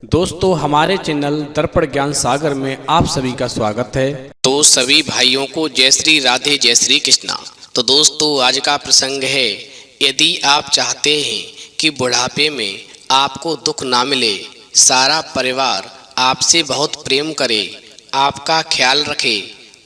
दोस्तों हमारे चैनल दर्पण ज्ञान सागर में आप सभी का स्वागत है। तो सभी भाइयों को जय श्री राधे जय श्री कृष्णा। तो दोस्तों आज का प्रसंग है, यदि आप चाहते हैं कि बुढ़ापे में आपको दुख ना मिले, सारा परिवार आपसे बहुत प्रेम करे, आपका ख्याल रखे,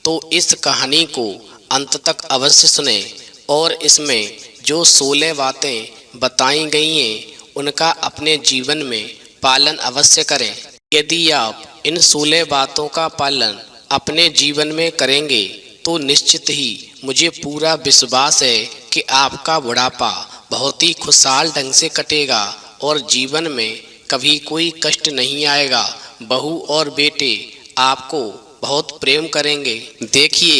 तो इस कहानी को अंत तक अवश्य सुने और इसमें जो 16 बातें बताई गई हैं उनका अपने जीवन में पालन अवश्य करें। यदि आप इन 16 बातों का पालन अपने जीवन में करेंगे तो निश्चित ही मुझे पूरा विश्वास है कि आपका बुढ़ापा बहुत ही खुशहाल ढंग से कटेगा और जीवन में कभी कोई कष्ट नहीं आएगा। बहू और बेटे आपको बहुत प्रेम करेंगे। देखिए,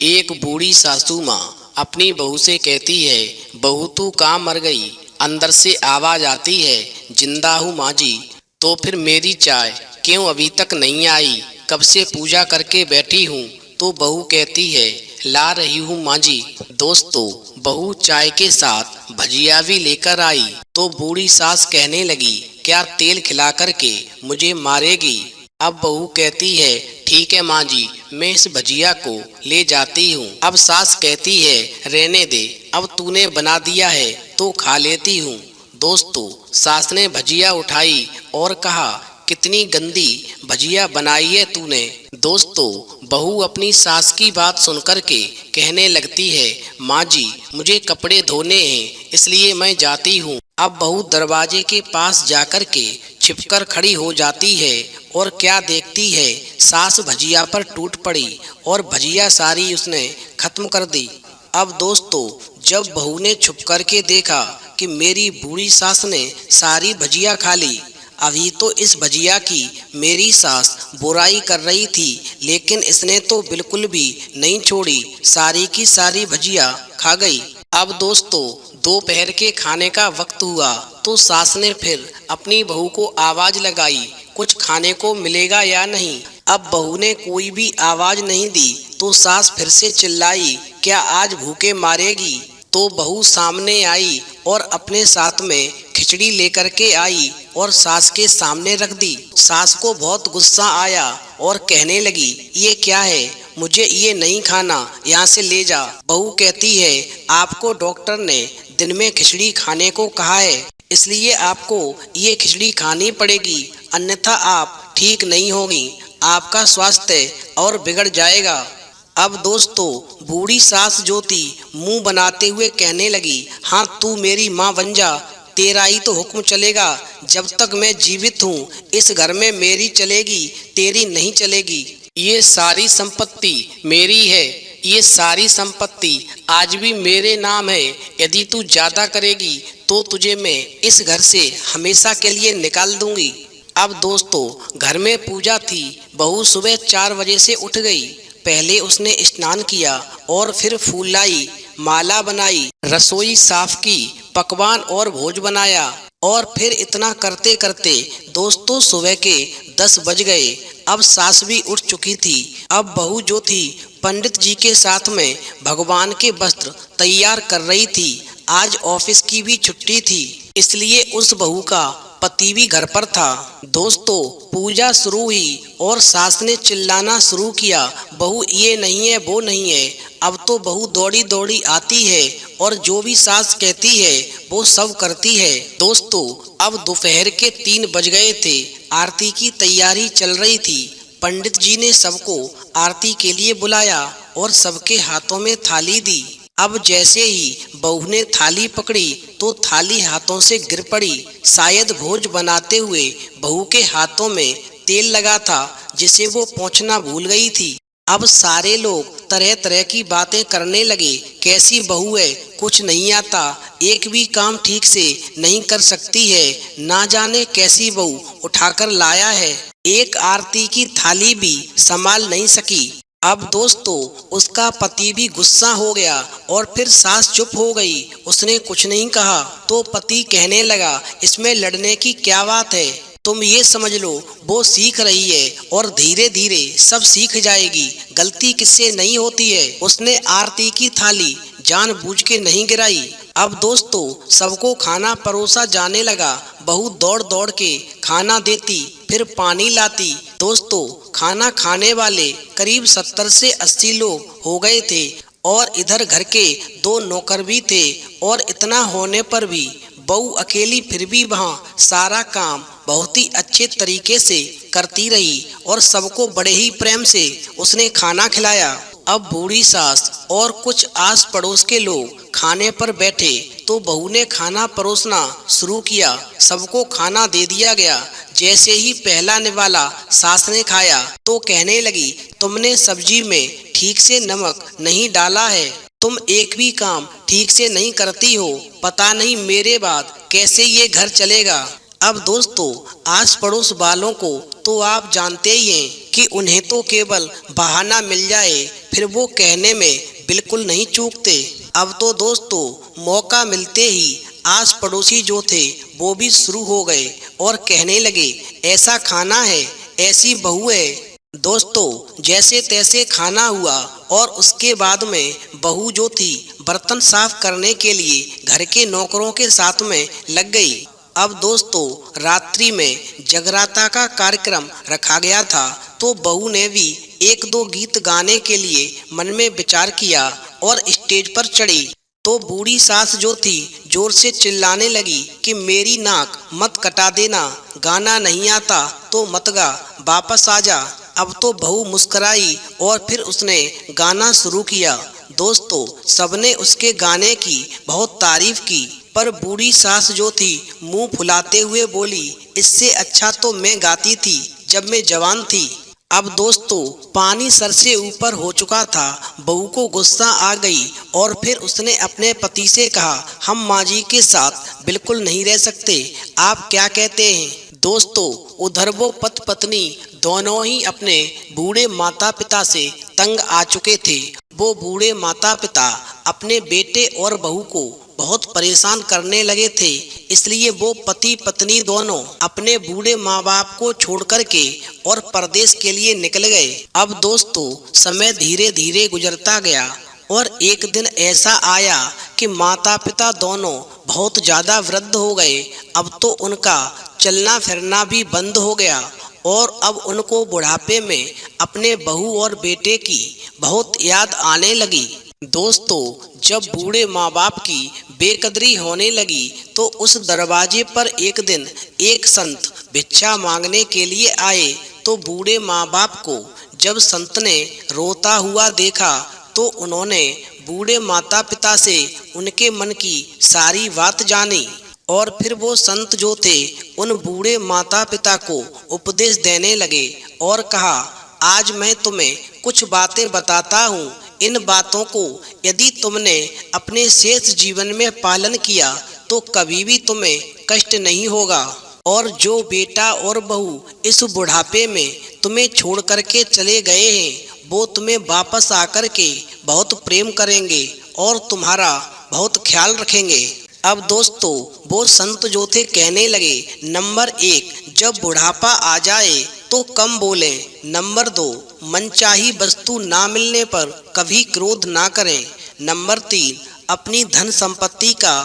एक बूढ़ी सासू माँ अपनी बहू से कहती है, बहू तू कहाँ मर गई? अंदर से आवाज आती है, जिंदा हूँ माँ जी। तो फिर मेरी चाय क्यों अभी तक नहीं आई? कब से पूजा करके बैठी हूँ। तो बहू कहती है, ला रही हूँ माँ जी। दोस्तों, बहू चाय के साथ भजिया भी लेकर आई तो बूढ़ी सास कहने लगी, क्या तेल खिला करके मुझे मारेगी? अब बहू कहती है, ठीक है माँ जी, मैं इस भजिया को ले जाती हूँ। अब सास कहती है, रहने दे, अब तूने बना दिया है तो खा लेती हूँ। दोस्तों, सास ने भजिया उठाई और कहा, कितनी गंदी भजिया बनाई है तूने। दोस्तों, बहू अपनी सास की बात सुनकर के कहने लगती है, माँ जी मुझे कपड़े धोने हैं इसलिए मैं जाती हूँ। अब बहू दरवाजे के पास जाकर के छिपकर खड़ी हो जाती है और क्या देखती है, सास भजिया पर टूट पड़ी और भजिया सारी उसने खत्म कर दी। अब दोस्तों, जब बहू ने छुप करके देखा कि मेरी बूढ़ी सास ने सारी भजिया खा ली, अभी तो इस भजिया की मेरी सास बुराई कर रही थी लेकिन इसने तो बिल्कुल भी नहीं छोड़ी, सारी की सारी भजिया खा गई। अब दोस्तों, दोपहर के खाने का वक्त हुआ तो सास ने फिर अपनी बहू को आवाज लगाई, कुछ खाने को मिलेगा या नहीं। अब बहू ने कोई भी आवाज नहीं दी तो सास फिर से चिल्लाई, क्या आज भूखे मारेगी? तो बहू सामने आई और अपने साथ में खिचड़ी लेकर के आई और सास के सामने रख दी। सास को बहुत गुस्सा आया और कहने लगी, ये क्या है? मुझे ये नहीं खाना, यहाँ से ले जा। बहू कहती है, आपको डॉक्टर ने दिन में खिचड़ी खाने को कहा है, इसलिए आपको ये खिचड़ी खानी पड़ेगी, अन्यथा आप ठीक नहीं होगी, आपका स्वास्थ्य और बिगड़ जाएगा। अब दोस्तों, बूढ़ी सास जो थी मुंह बनाते हुए कहने लगी, हाँ तू मेरी माँ बन जा, तेरा ही तो हुक्म चलेगा, जब तक मैं जीवित हूँ इस घर में मेरी चलेगी, तेरी नहीं चलेगी। ये सारी संपत्ति मेरी है, ये सारी संपत्ति आज भी मेरे नाम है, यदि तू ज्यादा करेगी तो तुझे मैं इस घर से हमेशा के लिए निकाल दूंगी। अब दोस्तों, घर में पूजा थी। बहू सुबह 4 बजे से उठ गई। पहले उसने स्नान किया और फिर फूल लाई, माला बनाई, रसोई साफ की, पकवान और भोज बनाया और फिर इतना करते करते दोस्तों सुबह के 10 बज गए। अब सास भी उठ चुकी थी। अब बहू जो थी पंडित जी के साथ में भगवान के वस्त्र तैयार कर रही थी। आज ऑफिस की भी छुट्टी थी इसलिए उस बहू का पति भी घर पर था। दोस्तों, पूजा शुरू हुई और सास ने चिल्लाना शुरू किया, बहू ये नहीं है वो नहीं है। अब तो बहू दौड़ी दौड़ी आती है और जो भी सास कहती है वो सब करती है। दोस्तों, अब दोपहर के 3 बज गए थे। आरती की तैयारी चल रही थी। पंडित जी ने सबको आरती के लिए बुलाया और सबके हाथों में थाली दी। अब जैसे ही बहू ने थाली पकड़ी तो थाली हाथों से गिर पड़ी। शायद भोज बनाते हुए बहू के हाथों में तेल लगा था जिसे वो पोंछना भूल गई थी। अब सारे लोग तरह तरह की बातें करने लगे, कैसी बहू है, कुछ नहीं आता, एक भी काम ठीक से नहीं कर सकती है, ना जाने कैसी बहू उठाकर लाया है, एक आरती की थाली भी संभाल नहीं सकी। अब दोस्तों, उसका पति भी गुस्सा हो गया और फिर सास चुप हो गई, उसने कुछ नहीं कहा। तो पति कहने लगा, इसमें लड़ने की क्या बात है, तुम ये समझ लो वो सीख रही है और धीरे धीरे सब सीख जाएगी, गलती किससे नहीं होती है। उसने आरती की थाली जानबूझ के नहीं गिराई, अब दोस्तों सबको खाना परोसा जाने लगा। बहू दौड़ दौड़ के खाना देती, फिर पानी लाती। दोस्तों खाना खाने वाले करीब 70 से 80 लोग हो गए थे और इधर घर के 2 नौकर भी थे। और इतना होने पर भी बहू अकेली फिर भी वहाँ सारा काम बहुत ही अच्छे तरीके से करती रही और सबको बड़े ही प्रेम से उसने खाना खिलाया। अब बूढ़ी सास और कुछ आस पड़ोस के लोग खाने पर बैठे तो बहू ने खाना परोसना शुरू किया। सबको खाना दे दिया गया। जैसे ही पहला निवाला सास ने खाया तो कहने लगी, तुमने सब्जी में ठीक से नमक नहीं डाला है, तुम एक भी काम ठीक से नहीं करती हो, पता नहीं मेरे बाद कैसे ये घर चलेगा। अब दोस्तों आस पड़ोस वालों को तो आप जानते ही हैं कि उन्हें तो केवल बहाना मिल जाए फिर वो कहने में बिल्कुल नहीं चूकते। अब तो दोस्तों मौका मिलते ही आस पड़ोसी जो थे वो भी शुरू हो गए और कहने लगे, ऐसा खाना है, ऐसी बहू है। दोस्तों जैसे तैसे खाना हुआ और उसके बाद में बहू जो थी बर्तन साफ करने के लिए घर के नौकरों के साथ में लग गई। अब दोस्तों रात्रि में जगराता का कार्यक्रम रखा गया था तो बहू ने भी 1-2 गीत गाने के लिए मन में विचार किया और स्टेज पर चढ़ी। तो बूढ़ी सास जो थी जोर से चिल्लाने लगी कि मेरी नाक मत कटा देना, गाना नहीं आता तो मत गा, वापस आ जा। अब तो बहू मुस्कुराई और फिर उसने गाना शुरू किया। दोस्तों सबने उसके गाने की बहुत तारीफ की पर बूढ़ी सास जो थी मुंह फुलाते हुए बोली, इससे अच्छा तो मैं गाती थी जब मैं जवान थी। अब दोस्तों पानी सर से ऊपर हो चुका था। बहू को गुस्सा आ गई और फिर उसने अपने पति से कहा, हम माँ जी के साथ बिल्कुल नहीं रह सकते, आप क्या कहते हैं। दोस्तों उधर वो पति पत्नी दोनों ही अपने बूढ़े माता पिता से तंग आ चुके थे। वो बूढ़े माता पिता अपने बेटे और बहू को बहुत परेशान करने लगे थे, इसलिए वो पति पत्नी दोनों अपने बूढ़े माँ बाप को छोड़ कर के और परदेश के लिए निकल गए। अब दोस्तों समय धीरे धीरे गुजरता गया और एक दिन ऐसा आया कि माता पिता दोनों बहुत ज़्यादा वृद्ध हो गए। अब तो उनका चलना फिरना भी बंद हो गया और अब उनको बुढ़ापे में अपने बहू और बेटे की बहुत याद आने लगी। दोस्तों जब बूढ़े माँ बाप की बेकदरी होने लगी तो उस दरवाजे पर एक दिन एक संत भिक्षा मांगने के लिए आए। तो बूढ़े माँ बाप को जब संत ने रोता हुआ देखा तो उन्होंने बूढ़े माता पिता से उनके मन की सारी बात जानी और फिर वो संत जो थे उन बूढ़े माता पिता को उपदेश देने लगे और कहा, आज मैं तुम्हें कुछ बातें बताता हूँ। इन बातों को यदि तुमने अपने शेष जीवन में पालन किया तो कभी भी तुम्हें कष्ट नहीं होगा। और जो बेटा और बहू इस बुढ़ापे में तुम्हें छोड़ करके चले गए हैं वो तुम्हें वापस आकर के बहुत प्रेम करेंगे और तुम्हारा बहुत ख्याल रखेंगे। अब दोस्तों वो संत जो थे कहने लगे, नंबर 1 जब बुढ़ापा आ जाए तो कम बोलें। नंबर 2 मनचाही वस्तु ना मिलने पर कभी क्रोध ना करें। नंबर 3 अपनी धन संपत्ति का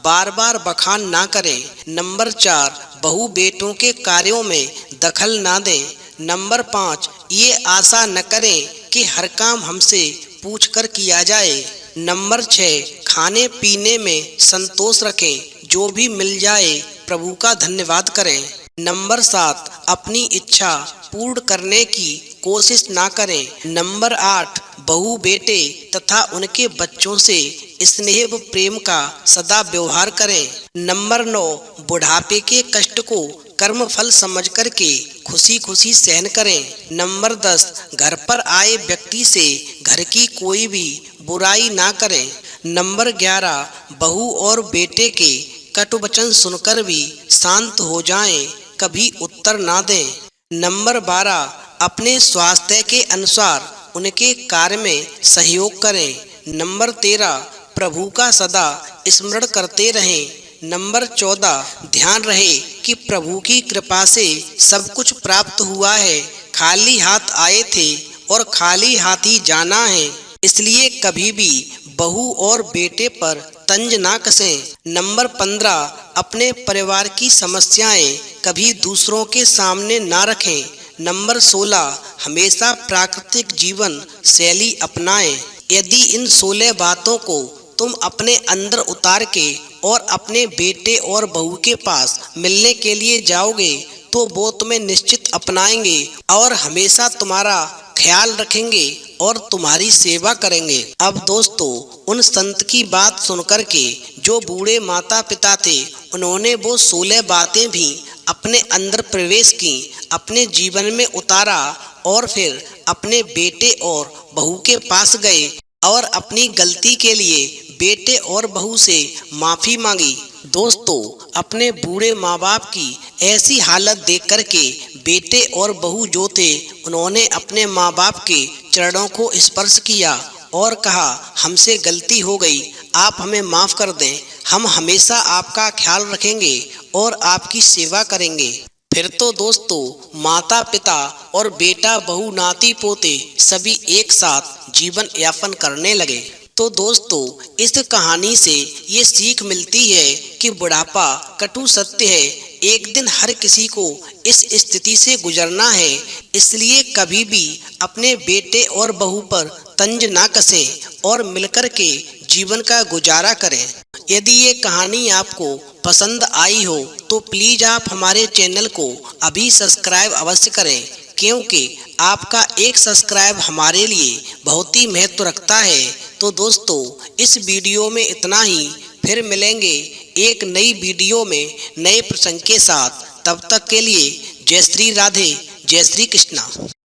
बार बार बखान ना करें। नंबर 4 बहू बेटों के कार्यों में दखल ना दें। नंबर 5 ये आशा न करें कि हर काम हमसे पूछकर किया जाए। नंबर 6 खाने पीने में संतोष रखें, जो भी मिल जाए प्रभु का धन्यवाद करें। नंबर 7 अपनी इच्छा पूर्ण करने की कोशिश ना करें। नंबर 8 बहू बेटे तथा उनके बच्चों से स्नेह व प्रेम का सदा व्यवहार करें। नंबर 9 बुढ़ापे के कष्ट को कर्म फल समझ करके खुशी खुशी सहन करें। नंबर 10 घर पर आए व्यक्ति से घर की कोई भी बुराई ना करें। नंबर 11 बहू और बेटे के कटु वचन सुनकर भी शांत हो जाएं, कभी उत्तर ना दें। नंबर 12 अपने स्वास्थ्य के अनुसार उनके कार्य में सहयोग करें। नंबर 13 प्रभु का सदा स्मरण करते रहें। नंबर 14 ध्यान रहे कि प्रभु की कृपा से सब कुछ प्राप्त हुआ है, खाली हाथ आए थे और खाली हाथ ही जाना है, इसलिए कभी भी बहू और बेटे पर तंज ना कसें। नंबर 15, अपने परिवार की समस्याएं कभी दूसरों के सामने ना रखें। नंबर 16, हमेशा प्राकृतिक जीवन शैली अपनाएं। यदि इन 16 बातों को तुम अपने अंदर उतार के और अपने बेटे और बहू के पास मिलने के लिए जाओगे तो वो तुम्हें निश्चित अपनाएंगे और हमेशा तुम्हारा ख्याल रखेंगे और तुम्हारी सेवा करेंगे। अब दोस्तों, उन संत की बात सुनकर के जो बूढ़े माता पिता थे, उन्होंने वो 16 बातें भी अपने अंदर प्रवेश की, अपने जीवन में उतारा और फिर अपने बेटे और बहू के पास गए और अपनी गलती के लिए बेटे और बहू से माफ़ी मांगी। दोस्तों, अपने बूढ़े माँ बाप की ऐसी हालत देख कर के बेटे और बहू जो थे, उन्होंने अपने माँ बाप के चरणों को स्पर्श किया और कहा, हमसे गलती हो गई, आप हमें माफ़ कर दें, हम हमेशा आपका ख्याल रखेंगे और आपकी सेवा करेंगे। फिर तो दोस्तों, माता पिता और बेटा बहू नाती पोते सभी एक साथ जीवन यापन करने लगे। तो दोस्तों, इस कहानी से ये सीख मिलती है कि बुढ़ापा कटु सत्य है। एक दिन हर किसी को इस स्थिति से गुजरना है, इसलिए कभी भी अपने बेटे और बहू पर तंज ना कसें और मिलकर के जीवन का गुजारा करें। यदि ये कहानी आपको पसंद आई हो तो प्लीज़ आप हमारे चैनल को अभी सब्सक्राइब अवश्य करें, क्योंकि आपका एक सब्सक्राइब हमारे लिए बहुत ही महत्व रखता है। तो दोस्तों, इस वीडियो में इतना ही। फिर मिलेंगे एक नई वीडियो में नए प्रसंग के साथ। तब तक के लिए जय श्री राधे, जय श्री कृष्णा।